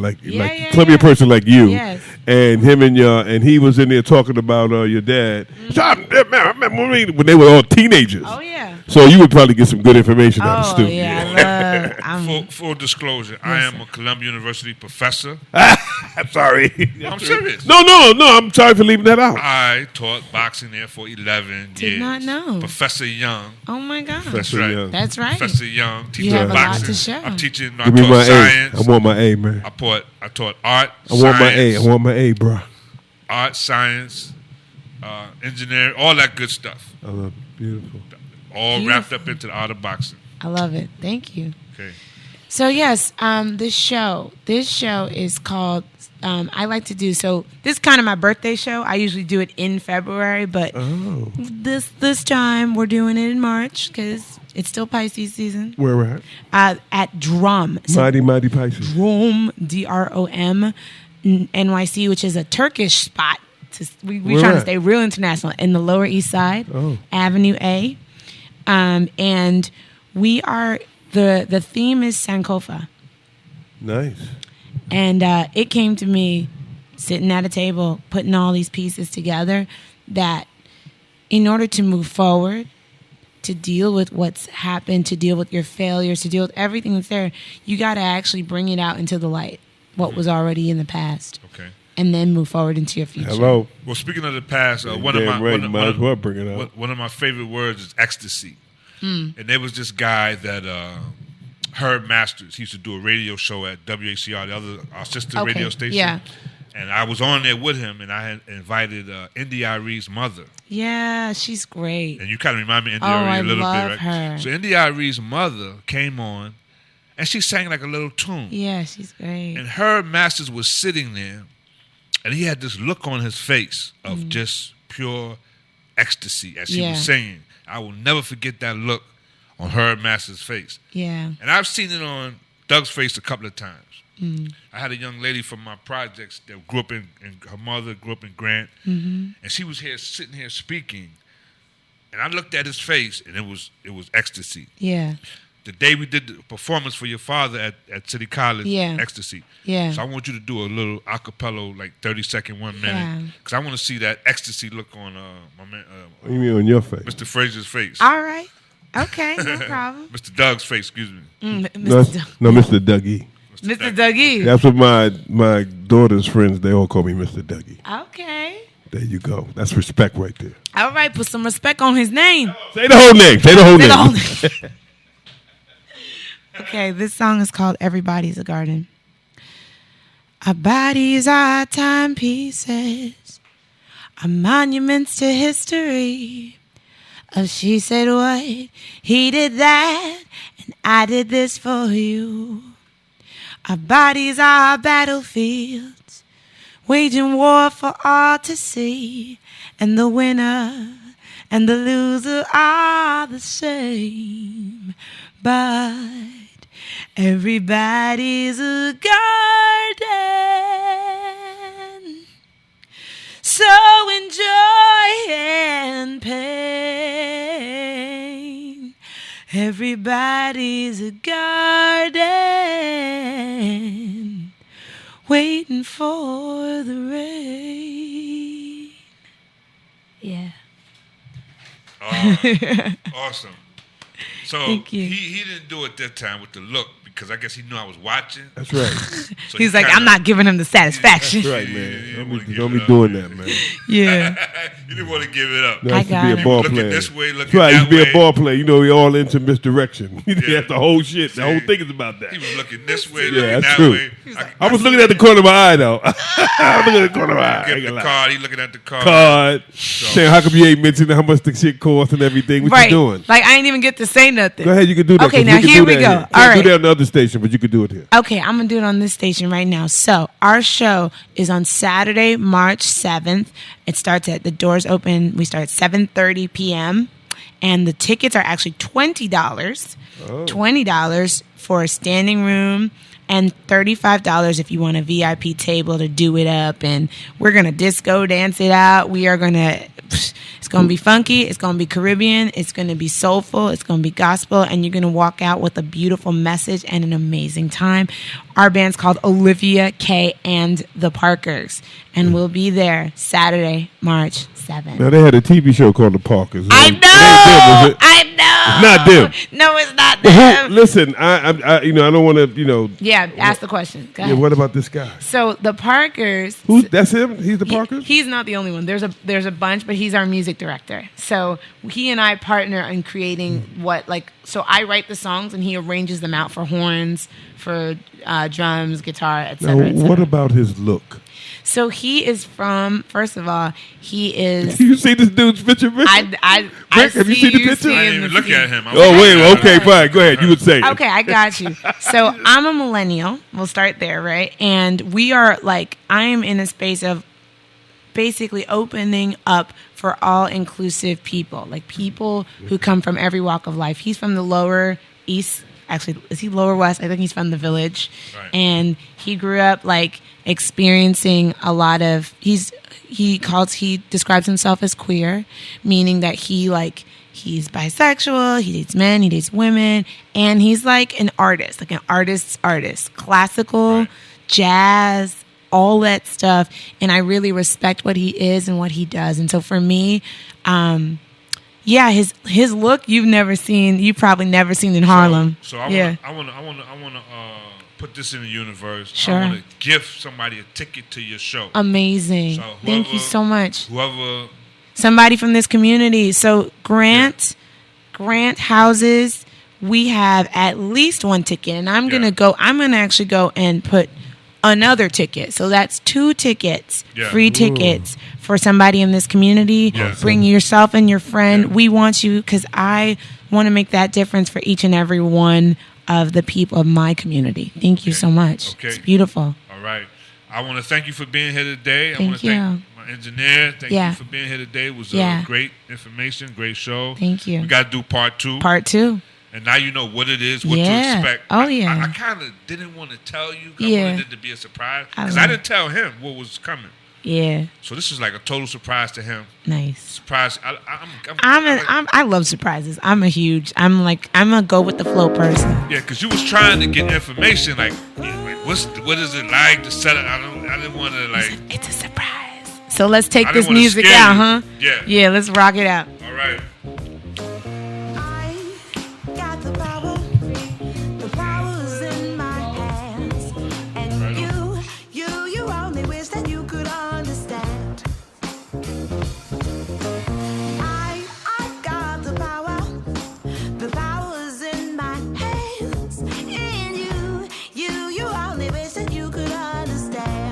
Columbia person like you. Yes. And him and he was in there talking about your dad. So I remember when they were all teenagers. Oh, yeah. So you would probably get some good information out of Stu. Oh, yeah. I love Full disclosure, I am a Columbia University professor. I'm sorry. I'm serious. No, I'm sorry for leaving that out. I taught boxing there for 11 years. Did not know. Professor Young. Oh, my God. That's right. Young. That's right. Professor Young. You have a lot boxing. to show. I'm teaching. I Give me taught my science. A. I want my A, man. I taught art. I want my A. I want my A, bro. Art, science, engineering, all that good stuff. I love it. Beautiful. All wrapped up into the art of boxing. I love it. Thank you. Okay. So this show is called. I like to do so. This is kind of my birthday show. I usually do it in February, but this time we're doing it in March because it's still Pisces season. Where we're at? At Drum. So Mighty Pisces. Drum, DROM, NYC, which is a Turkish spot. We're trying to stay real international in the Lower East Side, Avenue A, and we are the theme is Sankofa. Nice. And it came to me sitting at a table, putting all these pieces together, that in order to move forward, to deal with what's happened, to deal with your failures, to deal with everything that's there, you got to actually bring it out into the light, what was already in the past. Okay. And then move forward into your future. Hello. Well, speaking of the past, one might as well bring it out. One of my favorite words is ecstasy. And there was this guy that Herb Masters. He used to do a radio show at WHCR, our sister radio station. Yeah. And I was on there with him, and I had invited Indy Iree's mother. Yeah, she's great. And you kind of remind me of Indy Iree a little love bit, right? her. So Indy Iree's mother came on, and she sang like a little tune. Yeah, she's great. And Herb Masters was sitting there, and he had this look on his face of just pure ecstasy as he was singing. I will never forget that look on Herb Masters' face. Yeah. And I've seen it on Doug's face a couple of times. I had a young lady from my projects that grew up in her mother grew up in Grant, and she was sitting here speaking, and I looked at his face, and it was ecstasy. Yeah. The day we did the performance for your father at City College, ecstasy. Yeah. So I want you to do a little acapella, like 30-second, 1 minute, because I want to see that ecstasy look on my man. What do you mean on your face? Mr. Frazier's face. All right. Okay, no problem. Mr. Doug's face, excuse me. Mr. Dougie. Mr. Dougie. That's what my daughter's friends, they all call me Mr. Dougie. Okay. There you go. That's respect right there. All right, put some respect on his name. Say the whole name. Say the whole name. Okay, this song is called Everybody's a Garden. Our bodies are timepieces, are monuments to history. Oh, she said what? He did that, and I did this for you. Our bodies are battlefields, waging war for all to see. And the winner and the loser are the same. But everybody's a garden, so enjoy and pain. Everybody's a garden, waiting for the rain. Yeah. Awesome. So Thank you. he didn't do it that time with the look because I guess he knew I was watching. That's right. So He's like, I'm not giving him the satisfaction. That's right, Yeah, man. wanna give Don't it be up, doing man. that, man. Yeah. You didn't want to give it up. No, I I used to got be it. a ball Looking player. this way, looking That's right. I used that to be way. a ball player. You know, we all into misdirection. Yeah. That's the whole shit. The whole See, thing is about that. He was looking this way, Yeah, looking that's that true. way. I was looking at the corner of my eye, though. I was looking at the corner of my eye. I Get ain't the gonna lie. card. He looking at the card. Card. Saying, how come you ain't mentioning how much the shit costs and everything? What Right. you doing? Like, I ain't even get to say nothing. Go ahead, you can do that. Okay, 'cause now can here do we that go. Here. All Can't right. do that on the other station, but you can do it here. Okay, I'm going to do it on this station right now. So, our show is on Saturday, March 7th. It starts at, the doors open, we start at 7:30 p.m. And the tickets are actually $20. $20 for a standing room and $35 if you want a VIP table to do it up. And we're going to disco dance it out. We are going to... It's going to be funky. It's going to be Caribbean. It's going to be soulful. It's going to be gospel. And you're going to walk out with a beautiful message and an amazing time. Our band's called Olivia K and the Parkers. And we'll be there Saturday, March 7th. Now, they had a TV show called The Parkers. I It ain't them, was know. it? I know. It's not them. No, it's not But them. listen, I don't want to, Yeah, ask the question. Go Yeah, ahead. what about this guy? So the Parkers. That's him? He's the Parkers? He's not the only one. There's a bunch, but he's our music director. So he and I partner in creating so I write the songs and he arranges them out for horns, for drums, guitar, Now, etc. what about his look? So he is from. First of all, he is. You see this dude's picture, Rick? I Rick, have you see seen the picture? I seeing didn't even the look feet. at him. Oh, wait, okay, fine. Go ahead. You would say it. Okay, I got you. So I'm a millennial. We'll start there, right? And we are I am in a space of basically opening up for all inclusive people, like people who come from every walk of life. He's from the lower east. Actually, is he lower west? I think he's from the village. Right. And he grew up experiencing a lot of, he describes himself as queer, meaning that he's bisexual, he dates men, he dates women, and he's like an artist, like an artist's artist, classical, Right. jazz, all that stuff. And I really respect what he is and what he does. And so for me, his look you've probably never seen in Harlem. So I want to put this in the universe. Sure. I want to gift somebody a ticket to your show. Amazing. So Thank you so much. Whoever. Somebody from this community. So Grant houses, we have at least one ticket, and I'm going to actually go and put another ticket. So that's 2 tickets, free tickets for somebody in this community. Yeah. Bring yourself and your friend. Yeah. We want you, because I want to make that difference for each and every one of the people of my community. Thank you so much. Okay. It's beautiful. All right. I want to thank you for being here today. I want Thank to thank you. my engineer. Thank Yeah. you for being here today. It was Yeah. great information, great show. Thank you. We got to do part 2. Part 2. And now you know what it is, what Yeah. to expect. Oh, yeah. I kind of didn't want to tell you. I Yeah. wanted it to be a surprise. I Because love I didn't tell him what was coming. Yeah. So this is like a total surprise to him. Nice. Surprise. I love surprises. I'm a go with the flow person. Yeah, because you was trying to get information like what is it like to set it? I didn't want to like. It's a surprise. So let's take I this didn't wanna music scare out, you. huh? Yeah. Yeah, let's rock it out. All right. I got the power. The power's in my hands. And Right you only wish that you could understand. I got the power. The power's in my hands. And you only wish that you could understand.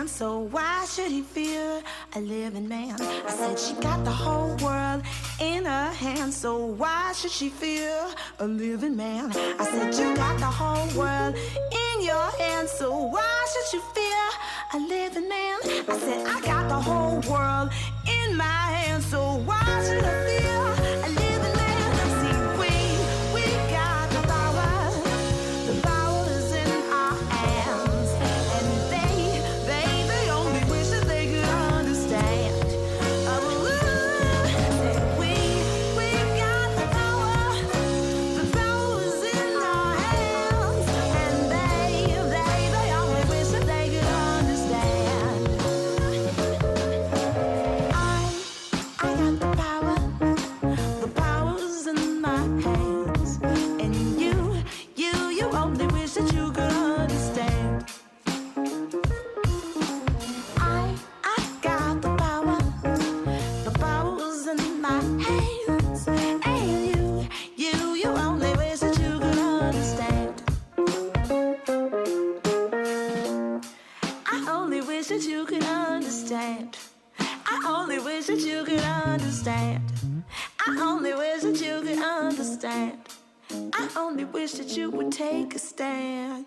hand, so why should he fear a living man? I said she got the whole world in her hand, so why should she fear a living man? I said you got the whole world in your hand, so why should you fear a living man? I said I got the whole world in my hand, so why should I fear a living man? See, we got the power is in our hands, and they only wish that they could understand. We got the power is in our hands, and they only wish that they could understand. I got the power's in my hands, and you only wish that you could understand. I got the power's in my hands, and you only wish that you could understand. I only wish that you could understand. I only wish that you could understand. I only wish that you could understand. I only wish that you would take a stand.